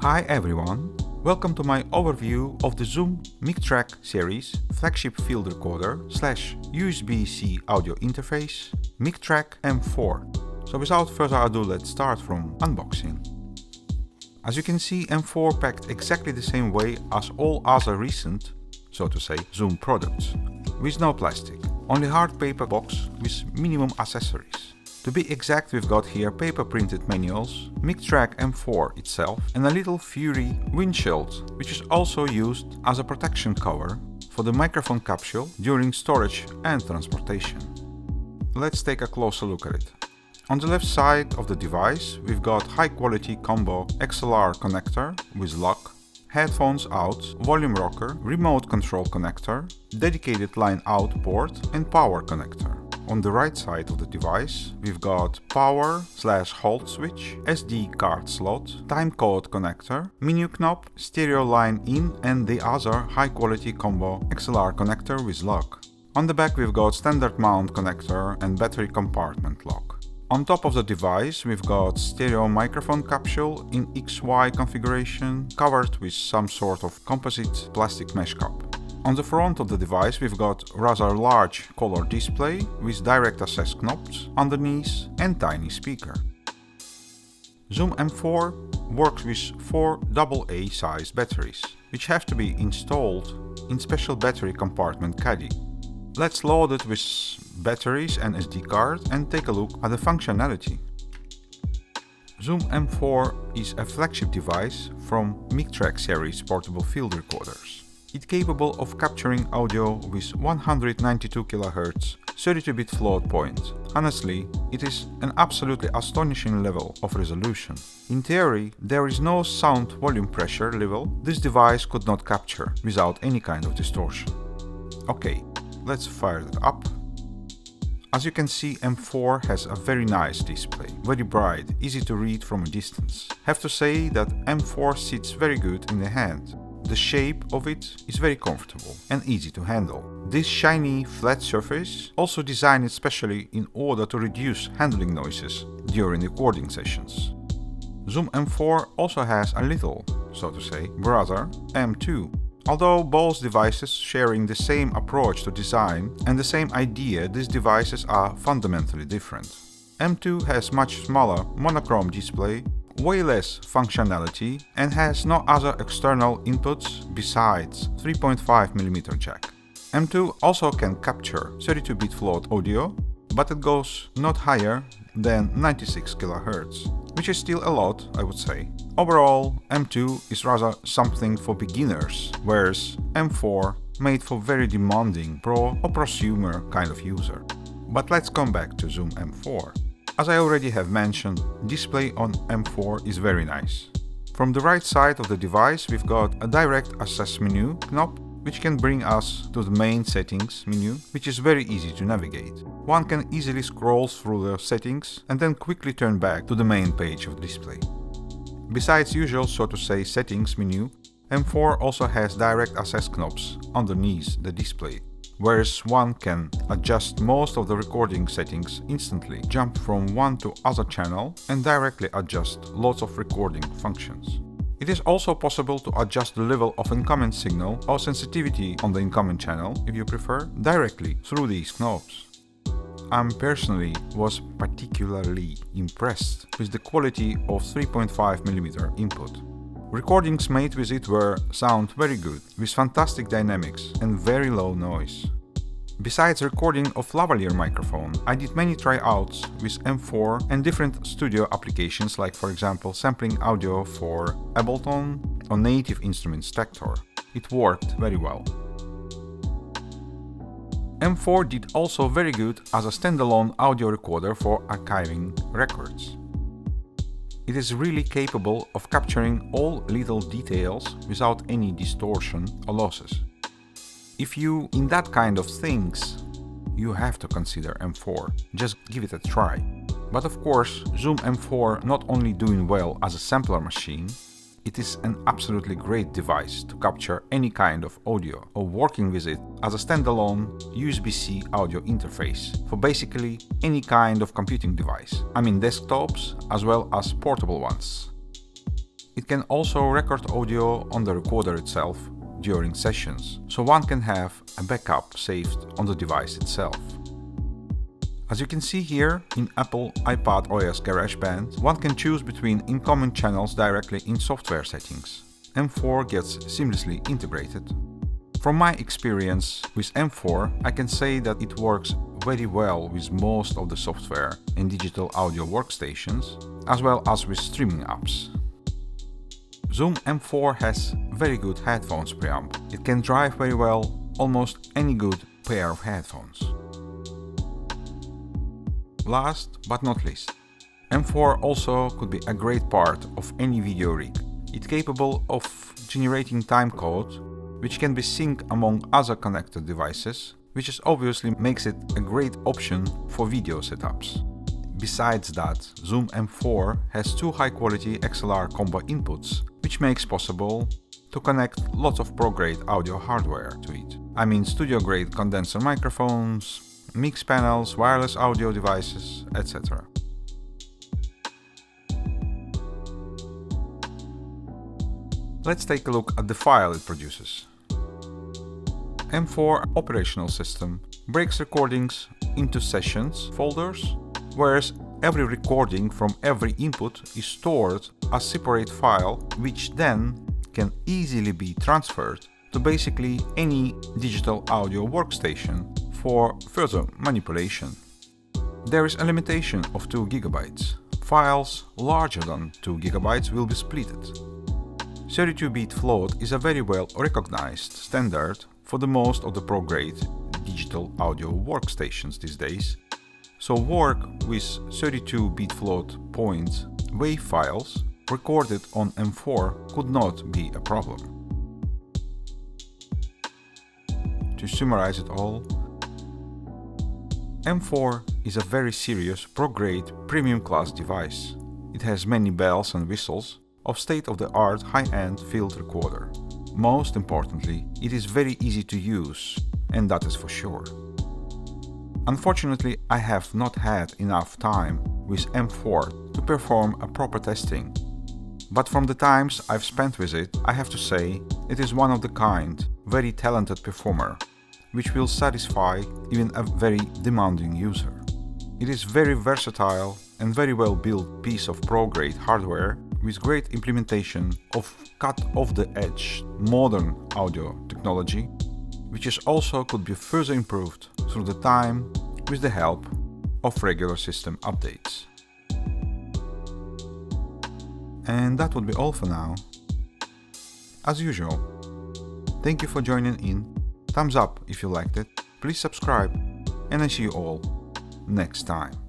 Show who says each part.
Speaker 1: Hi everyone, welcome to my overview of the Zoom MicTrak series flagship field recorder / USB-C audio interface MicTrak M4. So without further ado, let's start from unboxing. As you can see, M4 packed exactly the same way as all other recent, so to say, Zoom products, with no plastic, only hard paper box with minimum accessories. To be exact, we've got here paper printed manuals, MicTrak M4 itself, and a little Fury windshield, which is also used as a protection cover for the microphone capsule during storage and transportation. Let's take a closer look at it. On the left side of the device, we've got high quality combo XLR connector with lock, headphones out, volume rocker, remote control connector, dedicated line out port, and power connector. On the right side of the device, we've got power/hold switch, SD card slot, timecode connector, menu knob, stereo line in, and the other high-quality combo XLR connector with lock. On the back, we've got standard mount connector and battery compartment lock. On top of the device, we've got stereo microphone capsule in XY configuration, covered with some sort of composite plastic mesh cap. On the front of the device, we've got rather large color display with direct access knobs underneath and tiny speaker. Zoom M4 works with 4 AA size batteries, which have to be installed in special battery compartment caddy. Let's load it with batteries and SD card and take a look at the functionality. Zoom M4 is a flagship device from MicTrak series portable field recorders. It's capable of capturing audio with 192 kHz, 32-bit float point. Honestly, it is an absolutely astonishing level of resolution. In theory, there is no sound volume pressure level this device could not capture without any kind of distortion. Okay, let's fire it up. As you can see, M4 has a very nice display, very bright, easy to read from a distance. Have to say that M4 sits very good in the hand. The shape of it is very comfortable and easy to handle. This shiny, flat surface also designed especially in order to reduce handling noises during recording sessions. Zoom M4 also has a little, so to say, brother M2. Although both devices sharing the same approach to design and the same idea, these devices are fundamentally different. M2 has much smaller monochrome display, way less functionality, and has no other external inputs besides 3.5mm jack. M2 also can capture 32-bit float audio, but it goes not higher than 96 kHz, which is still a lot, I would say. Overall, M2 is rather something for beginners, whereas M4 made for very demanding pro or prosumer kind of user. But let's come back to Zoom M4. As I already have mentioned, display on M4 is very nice. From the right side of the device, we've got a direct access menu knob, which can bring us to the main settings menu, which is very easy to navigate. One can easily scroll through the settings and then quickly turn back to the main page of the display. Besides usual, so to say, settings menu, M4 also has direct access knobs underneath the display, whereas one can adjust most of the recording settings instantly, jump from one to other channel, and directly adjust lots of recording functions. It is also possible to adjust the level of incoming signal or sensitivity on the incoming channel, if you prefer, directly through these knobs. I personally was particularly impressed with the quality of 3.5mm input. Recordings made with it sound very good, with fantastic dynamics and very low noise. Besides recording of lavalier microphone, I did many tryouts with M4 and different studio applications, like for example sampling audio for Ableton or Native Instruments Traktor. It worked very well. M4 did also very good as a standalone audio recorder for archiving records. It is really capable of capturing all little details without any distortion or losses. If you in that kind of things, you have to consider M4. Just give it a try. But of course, Zoom M4 not only doing well as a sampler machine, it is an absolutely great device to capture any kind of audio or working with it as a standalone USB-C audio interface for basically any kind of computing device. I mean desktops as well as portable ones. It can also record audio on the recorder itself during sessions, so one can have a backup saved on the device itself. As you can see here, in Apple iPad OS GarageBand, one can choose between incoming channels directly in software settings. M4 gets seamlessly integrated. From my experience with M4, I can say that it works very well with most of the software and digital audio workstations, as well as with streaming apps. Zoom M4 has very good headphones preamp. It can drive very well almost any good pair of headphones. Last but not least, M4 also could be a great part of any video rig. It's capable of generating timecode, which can be synced among other connected devices, which obviously makes it a great option for video setups. Besides that, Zoom M4 has two high-quality XLR combo inputs, which makes possible to connect lots of pro-grade audio hardware to it. I mean studio-grade condenser microphones, mix panels, wireless audio devices, etc. Let's take a look at the file it produces. M4 operational system breaks recordings into sessions folders, whereas every recording from every input is stored as a separate file, which then can easily be transferred to basically any digital audio workstation for further manipulation. There is a limitation of 2 GB. Files larger than 2 GB will be splitted. 32-bit float is a very well recognized standard for the most of the pro-grade digital audio workstations these days, so work with 32-bit float point WAV files recorded on M4 could not be a problem. To summarize it all, M4 is a very serious pro-grade premium class device. It has many bells and whistles of state-of-the-art high-end field recorder. Most importantly, it is very easy to use, and that is for sure. Unfortunately, I have not had enough time with M4 to perform a proper testing, but from the times I've spent with it, I have to say it is one of the kind, very talented performer, which will satisfy even a very demanding user. It is very versatile and very well built piece of pro-grade hardware with great implementation of cut-off-the-edge modern audio technology, which is also could be further improved through the time with the help of regular system updates. And that would be all for now. As usual, thank you for joining in, thumbs up if you liked it, please subscribe, and I see you all next time.